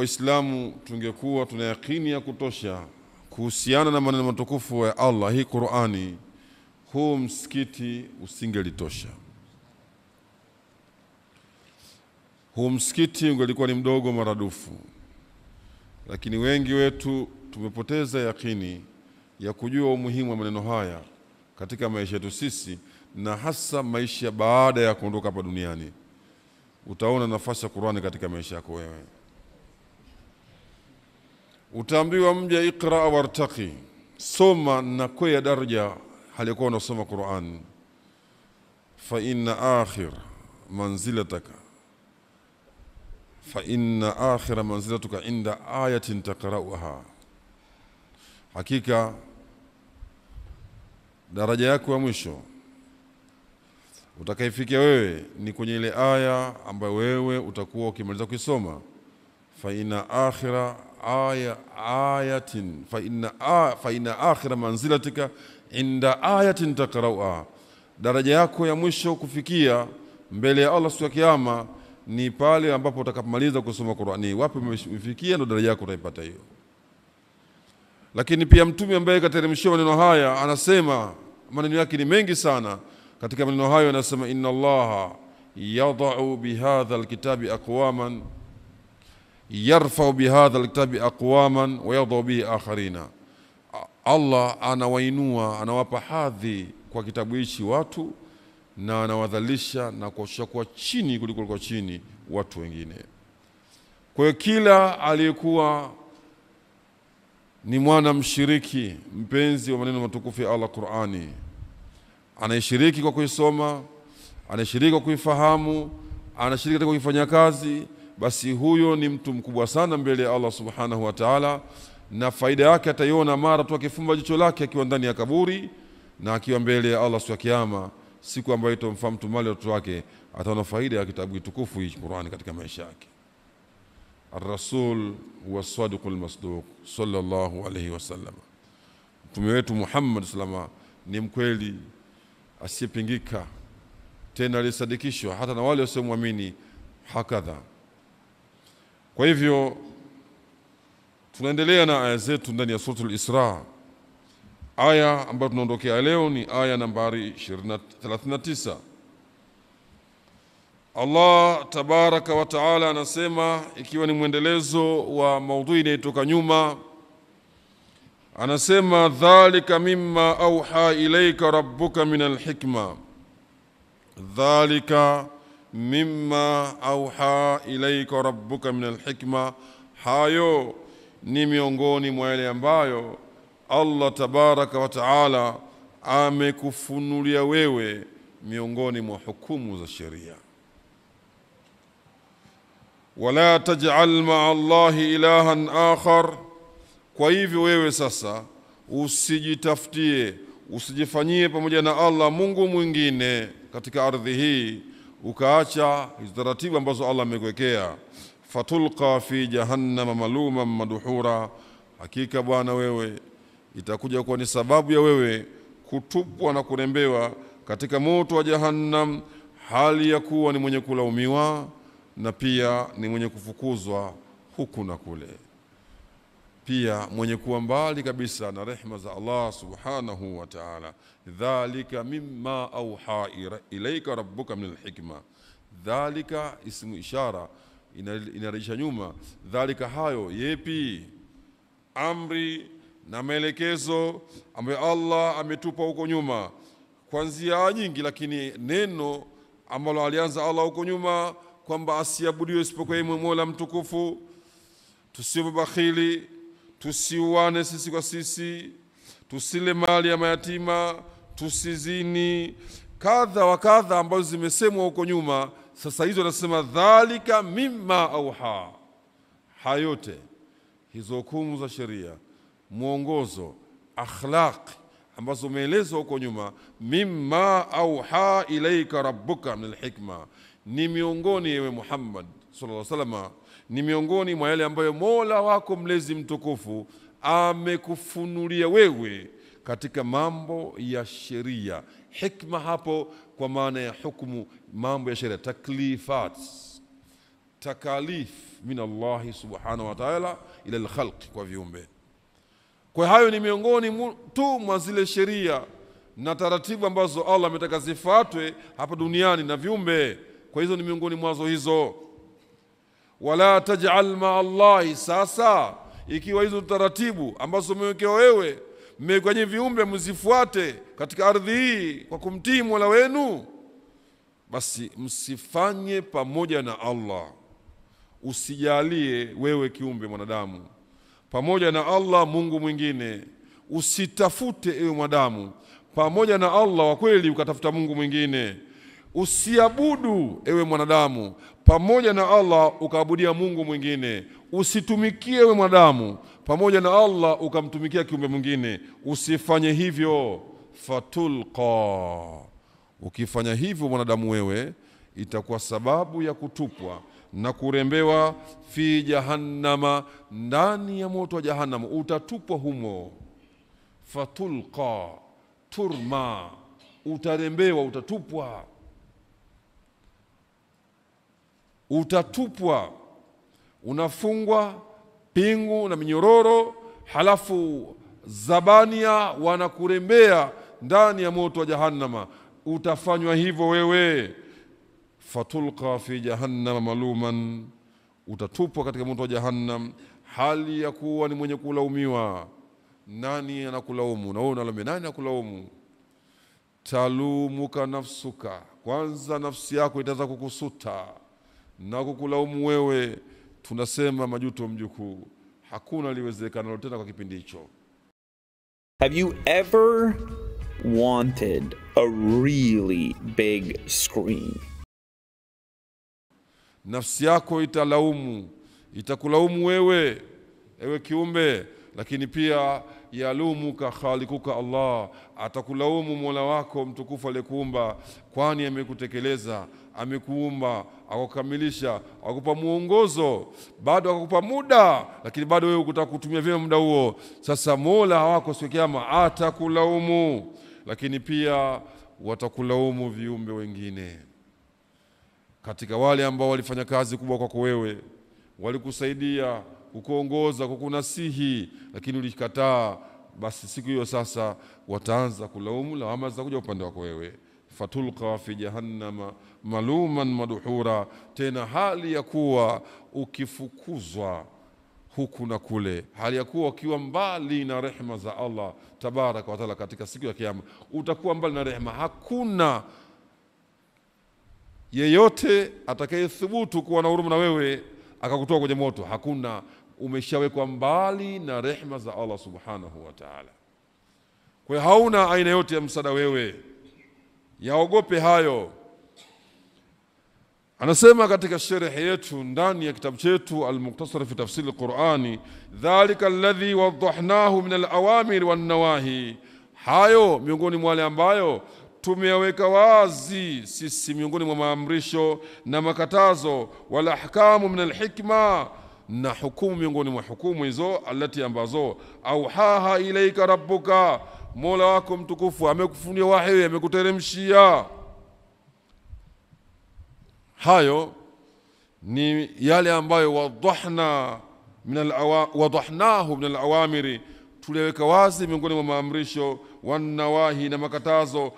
Waislamu tungekuwa tuna yakini ya kutosha kuhusiana na maneno matukufu ya Allah, hii Qur'ani, huu msikiti usingelitosha. Huu msikiti ungelikuwa ni mdogo maradufu. Lakini wengi wetu tumepoteza yakini ya kujua umuhimu wa maneno haya katika maisha yetu sisi, na hasa maisha baada ya kuondoka hapa duniani. Utaona nafasi ya Qur'ani katika maisha yako wewe. Utaambiwa mja ikra wartaqi, soma na kwea daraja halikuwa unasoma Qur'an. Fa inna akhira manzilatuka inda ayatin taqra'uha. Hakika daraja yako ya mwisho utakaifikia wewe ni kwenye ile aya ambayo wewe utakuwa ukimaliza kusoma. Fa inna akhira manzilatika inda ayatin taqra'uha. Daraja yako ya mwisho kufikia mbele ya Allah siku ya kiyama ni pale ambapo utakapomaliza kusoma Qur'ani. Wapi umefikia ndo daraja yako utaipata hiyo. Lakini pia mtume ambaye kateremshiwa maneno haya anasema, maneno yake ni mengi sana. Katika maneno hayo anasema, inna Allaha yad'u bihadha alkitabi aqwaman, yarfa'u bihadha alkitabi aqwaman wa yad'u bihi akharina. Allah anawainua, anawapa hadhi kwa kitabu hichi watu, na anawadhalisha na kuwashusha kwa chini kuliko kwa chini watu wengine. Kwa hiyo kila aliyekuwa ni mwana mshiriki mpenzi wa maneno matukufu ya Allah Qur'ani, anayeshiriki kwa kuisoma, anayeshiriki kwa kuifahamu, anashiriki katika kuifanya kazi, basi huyo ni mtu mkubwa sana mbele ya Allah Subhanahu wa Ta'ala, na faida yake ataiona mara tu akifumba jicho lake akiwa ndani ya kaburi na akiwa mbele ya Allah siku ya kiyama, siku ambayo itamfaa mtu mali watoto wake, ataona faida ya kitabu kitukufu hiki Qur'ani katika maisha yake. Ar-Rasul huwa sadiqul masduq sallallahu alayhi wasallam. Mtume wetu Muhammad sallallahu ni mkweli asiyepingika, tena alisadikishwa hata na wale wasiomwamini hakadha. Kwa hivyo tunaendelea na aya zetu ndani ya suratul Isra. Aya ambayo tunaondokea leo ni aya nambari 39. Allah tabaraka wa taala anasema, ikiwa ni mwendelezo wa maudhui inayotoka nyuma, anasema, dhalika mimma auha ilayka rabbuka min alhikma. Dhalika mimma auha ilayka rabbuka min alhikma, hayo ni miongoni mwa yale ambayo Allah tabaraka wa taala amekufunulia wewe miongoni mwa hukumu za sheria. Wala taj'al ma'a Allahi ilahan akhar. Kwa hivyo wewe sasa usijitafutie, usijifanyie pamoja na Allah Mungu mwingine katika ardhi hii, ukaacha hizo taratibu ambazo Allah amekuwekea. Fatulqa fi jahannama maluman madhura. Hakika bwana wewe itakuja kuwa ni sababu ya wewe kutupwa na kurembewa katika moto wa Jahannam, hali ya kuwa ni mwenye kulaumiwa na pia ni mwenye kufukuzwa huku na kule, pia mwenye kuwa mbali kabisa na rehema za Allah Subhanahu wa Ta'ala. Dhalika mimma auha ilayka rabbuka min alhikma. Dhalika ismu ishara, inarejesha nyuma. Dhalika hayo yepi? Amri na maelekezo ambayo Allah ametupa huko nyuma kuanzia nyingi, lakini neno ambalo alianza Allah huko nyuma kwamba asiabudiwe isipokuwa yeye Mola mtukufu, tusiwe bakhili, tusiuane sisi kwa sisi, tusile mali ya mayatima, tusizini, kadha wa kadha ambazo zimesemwa huko nyuma. Sasa hizo nasema dhalika mimma auha. Hayote hizo hukumu za sheria, mwongozo, akhlaq ambazo umeelezwa huko nyuma, mimma auha ilayka rabbuka min alhikma, ni miongoni ewe Muhammad sallallahu alaihi wasallam, ni miongoni mwa yale ambayo Mola wako mlezi mtukufu amekufunulia wewe katika mambo ya sheria. Hikma hapo kwa maana ya hukumu, mambo ya sheria, taklifat, takalif min Allah subhanahu wa ta'ala ila al-khalq, kwa viumbe. Kwa hayo ni miongoni tu mwa zile sheria na taratibu ambazo Allah ametaka zifuatwe hapa duniani na viumbe. Kwa hizo ni miongoni mwazo hizo. Wala taj'al ma Allah, sasa ikiwa hizo taratibu ambazo umewekewa wewe mmekwenye viumbe mzifuate katika ardhi hii kwa kumtii Mola wenu, basi msifanye pamoja na Allah. Usijalie wewe kiumbe mwanadamu pamoja na Allah Mungu mwingine. Usitafute ewe mwanadamu pamoja na Allah wa kweli ukatafuta Mungu mwingine. Usiabudu ewe mwanadamu pamoja na Allah ukaabudia Mungu mwingine. Usitumikie ewe mwanadamu pamoja na Allah ukamtumikia kiumbe mwingine. Usifanye hivyo. Fatulqa, ukifanya hivyo mwanadamu wewe itakuwa sababu ya kutupwa na kurembewa fi jahannama, ndani ya moto wa jahannam utatupwa humo. Fatulqa, turma, utarembewa, utatupwa. Utatupwa, unafungwa pingu na minyororo, halafu zabania wanakurembea ndani ya moto wa jahannama. Utafanywa hivyo wewe. Fatulqa fi jahannama maluman, utatupwa katika moto wa jahannam hali ya kuwa ni mwenye kulaumiwa. Nani anakulaumu? Na wewe unalaumu nani anakulaumu? Talumuka nafsuka, kwanza nafsi yako itaanza kukusuta na kukulaumu wewe. Tunasema majuto mjukuu, hakuna liwezekana tena kwa kipindi hicho. Have you ever wanted a really big screen? Nafsi yako italaumu, itakulaumu wewe ewe kiumbe, lakini pia yalumuka khalikuka Allah, atakulaumu Mola wako mtukufu aliyekuumba, kwani amekutekeleza, amekuumba, akakamilisha, akupa muongozo, bado akakupa muda, lakini bado wewe ukutaka kutumia vyema muda huo. Sasa Mola wako siku ya kiyama atakulaumu, lakini pia watakulaumu viumbe wengine katika wale ambao walifanya kazi kubwa kwako wewe, walikusaidia, kukuongoza, kukunasihi, lakini ulikataa. Basi siku hiyo sasa wataanza kulaumu, lawama zitakuja upande wako wewe. Fatulqa fi jahannama maluman madhura, tena hali ya kuwa ukifukuzwa huku na kule, hali ya kuwa ukiwa mbali na rehema za Allah tabaraka wa taala. Katika siku ya kiyama utakuwa mbali na rehema. Hakuna yeyote atakayethubutu kuwa na huruma na wewe akakutoa kwenye moto. Hakuna. Umeshawekwa mbali na rehema za Allah subhanahu wa ta'ala. Kwa hiyo hauna aina yote ya msaada wewe. Yaogope hayo. Anasema katika sharh yetu ndani ya kitabu chetu Al-Mukhtasar fi Tafsir Al-Qur'ani, dhalika alladhi wadahnahu min al-awamir wan-nawahi, hayo miongoni mwa wale ambayo tumeyaweka wazi sisi miongoni mwa maamrisho na makatazo, wala ahkamu min al-hikma, na hukumu miongoni mwa hukumu hizo, alati ambazo auhaha ilaika rabbuka, Mola wako mtukufu amekufunia wahi, amekuteremshia. Hayo ni yale ambayo wadahnahu min al-awamiri, tuliweka wazi miongoni mwa maamrisho, wan nawahi na makatazo,